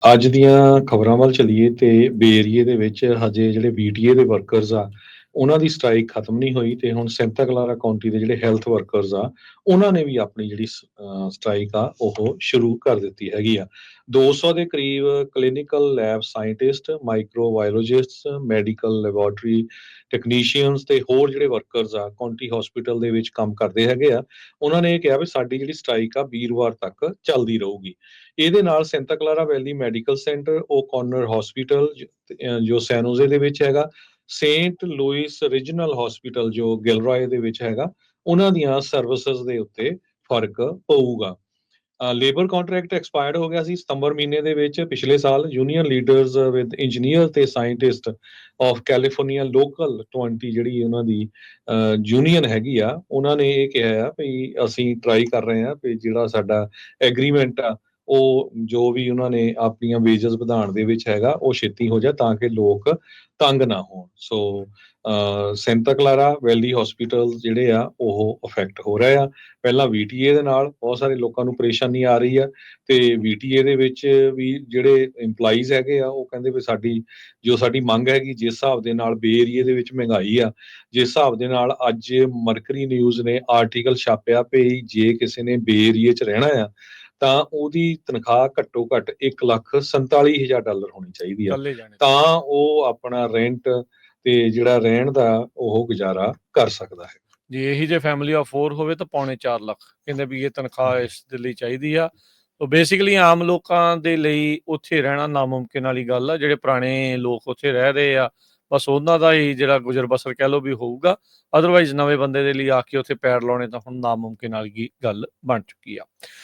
ਅੱਜ ਦੀਆਂ ਖਬਰਾਂ ਵੱਲ ਚੱਲੀਏ ਤੇ ਬੇ ਏਰੀਏ ਦੇ ਵਿੱਚ ਹਜੇ ਜਿਹੜੇ ਬੀਟੀਏ ਦੇ ਵਰਕਰਸ ਆ, ਉਹਨਾਂ ਦੀ ਸਟ੍ਰਾਈਕ ਖਤਮ ਨਹੀਂ ਹੋਈ ਤੇ ਹੁਣ ਸੈਂਤਾ ਕਲਾਰਾ ਕਾਉਂਟੀ ਦੇ ਜਿਹੜੇ ਹੈਲਥ ਵਰਕਰਸ ਆ, ਉਹਨਾਂ ਨੇ ਵੀ ਆਪਣੀ ਜਿਹੜੀ ਸਟ੍ਰਾਈਕ ਆ ਉਹ ਸ਼ੁਰੂ ਕਰ ਦਿੱਤੀ ਹੈਗੀ ਆ। 200 ਦੇ ਕਰੀਬ clinical lab scientist, microbiologists, medical laboratory technicians ਤੇ ਹੋਰ ਜਿਹੜੇ ਵਰਕਰਸ ਆ ਕਾਉਂਟੀ ਹਸਪੀਟਲ ਦੇ ਵਿੱਚ ਕੰਮ ਕਰਦੇ ਹੈਗੇ ਆ, ਉਹਨਾਂ ਨੇ ਇਹ ਕਿਹਾ ਵੀ ਸਾਡੀ ਜਿਹੜੀ ਸਟ੍ਰਾਈਕ ਆ ਵੀਰਵਾਰ ਤੱਕ ਚੱਲਦੀ ਰਹੂਗੀ। ਇਹਦੇ ਨਾਲ ਸੈਂਤਾ ਕਲਾਰਾ ਵੈਲੀ ਮੈਡੀਕਲ ਸੈਂਟਰ, ਓਕੋਨਰ ਹਸਪੀਟਲ ਜੋ ਸੈਨੋਜ਼ੇ ਦੇ ਵਿੱਚ ਹੈਗਾ, ਸੇਂਟ ਲੂਇਸ ਰੀਜਨਲ ਹਸਪੀਟਲ ਜੋ ਗਿਲਰਾਏ ਦੇ ਵਿੱਚ ਹੈਗਾ, ਉਹਨਾਂ ਦੀਆਂ ਸਰਵਿਸਿਜ਼ ਦੇ ਉੱਤੇ ਫਰਕ ਪਊਗਾ। ਲੇਬਰ ਕੰਟਰੈਕਟ ਐਕਸਪਾਇਰਡ ਹੋ ਗਿਆ ਸੀ ਸਤੰਬਰ ਮਹੀਨੇ ਦੇ ਵਿੱਚ ਪਿਛਲੇ ਸਾਲ। ਯੂਨੀਅਨ ਲੀਡਰਸ ਵਿਦ ਇੰਜੀਨੀਅਰ ਤੇ ਸਾਇੰਟਿਸਟ ਆਫ ਕੈਲੀਫੋਰਨੀਆ ਲੋਕਲ 20 ਜਿਹੜੀ ਉਹਨਾਂ ਦੀ ਯੂਨੀਅਨ ਹੈਗੀ ਆ, ਉਹਨਾਂ ਨੇ ਇਹ ਕਿਹਾ ਆ ਵੀ ਅਸੀਂ ਟਰਾਈ ਕਰ ਰਹੇ ਹਾਂ ਵੀ ਜਿਹੜਾ ਸਾਡਾ ਐਗਰੀਮੈਂਟ ਆ ਉਹ ਜੋ ਵੀ ਉਹਨਾਂ ਨੇ ਆਪਣੀਆਂ ਵੇਜਸ ਵਧਾਉਣ ਦੇ ਵਿੱਚ ਹੈਗਾ ਉਹ ਛੇਤੀ ਹੋ ਜਾ ਤਾਂ ਕਿ ਲੋਕ ਤੰਗ ਨਾ ਹੋਣ। ਸੋ ਸੈਂਤਾ ਕਲਾਰਾ ਵੈਲੀ ਹਸਪੀਟਲ ਜਿਹੜੇ ਆ ਉਹ ਅਫੈਕਟ ਹੋ ਰਹੇ ਆ। ਪਹਿਲਾਂ ਵੀਟੀਏ ਦੇ ਨਾਲ ਬਹੁਤ ਸਾਰੇ ਲੋਕਾਂ ਨੂੰ ਪਰੇਸ਼ਾਨੀ ਆ ਰਹੀ ਆ ਤੇ ਵੀਟੀਏ ਦੇ ਵਿੱਚ ਵੀ ਜਿਹੜੇ EMPLOYEES ਹੈਗੇ ਆ ਉਹ ਕਹਿੰਦੇ ਵੀ ਸਾਡੀ ਮੰਗ ਹੈਗੀ ਜਿਸ ਹਿਸਾਬ ਦੇ ਨਾਲ ਬੇ ਏਰੀਏ ਦੇ ਵਿੱਚ ਮਹਿੰਗਾਈ ਆ, ਜਿਸ ਹਿਸਾਬ ਦੇ ਨਾਲ ਅੱਜ ਮਰਕਰੀ ਨਿਊਜ਼ ਨੇ ਆਰਟੀਕਲ ਛਾਪਿਆ ਵੀ ਜੇ ਕਿਸੇ ਨੇ ਬੇ ਏਰੀਏ 'ਚ ਰਹਿਣਾ ਆ ਤਾਂ ਉਹਦੀ ਤਨਖਾਹ ਘੱਟੋ ਘੱਟ $1,47,000 ਹੋਣੀ ਚਾਹੀਦੀ ਆ, ਚੱਲੇ ਜਾਣੇ ਤਾਂ ਉਹ ਆਪਣਾ ਰੈਂਟ ਤੇ ਜਿਹੜਾ ਰਹਿਣ ਦਾ ਉਹ ਗੁਜ਼ਾਰਾ ਕਰ ਸਕਦਾ ਹੈ। ਜੇ ਇਹੀ ਜੇ ਫੈਮਿਲੀ ਆਫ 4 ਹੋਵੇ ਤਾਂ 3.25 ਲੱਖ ਕਹਿੰਦੇ ਵੀ ਇਹ ਤਨਖਾਹ ਇਸ ਦੇ ਲਈ ਚਾਹੀਦੀ ਆ। ਸੋ ਬੇਸਿਕਲੀ ਆਮ ਲੋਕਾਂ ਦੇ ਲਈ ਉੱਥੇ ਰਹਿਣਾ ਨਾਮੁਮਕਿਨ ਵਾਲੀ ਗੱਲ ਆ। ਜਿਹੜੇ ਪੁਰਾਣੇ ਲੋਕ ਉੱਥੇ ਰਹਿ ਰਹੇ ਆ ਬਸ ਉਹਨਾਂ ਦਾ ਹੀ ਜਿਹੜਾ ਗੁਜ਼ਰ ਬਸਰ ਕਹਿ ਲਓ ਵੀ ਹੋਊਗਾ, ਅਦਰਵਾਈਜ਼ ਨਵੇਂ ਬੰਦੇ ਦੇ ਲਈ ਆ ਕੇ ਉੱਥੇ ਪੈਰ ਲਾਉਣੇ ਤਾਂ ਹੁਣ ਨਾਮੁਮਕਿਨ ਵਾਲੀ ਗੱਲ ਬਣ ਚੁੱਕੀ ਆ।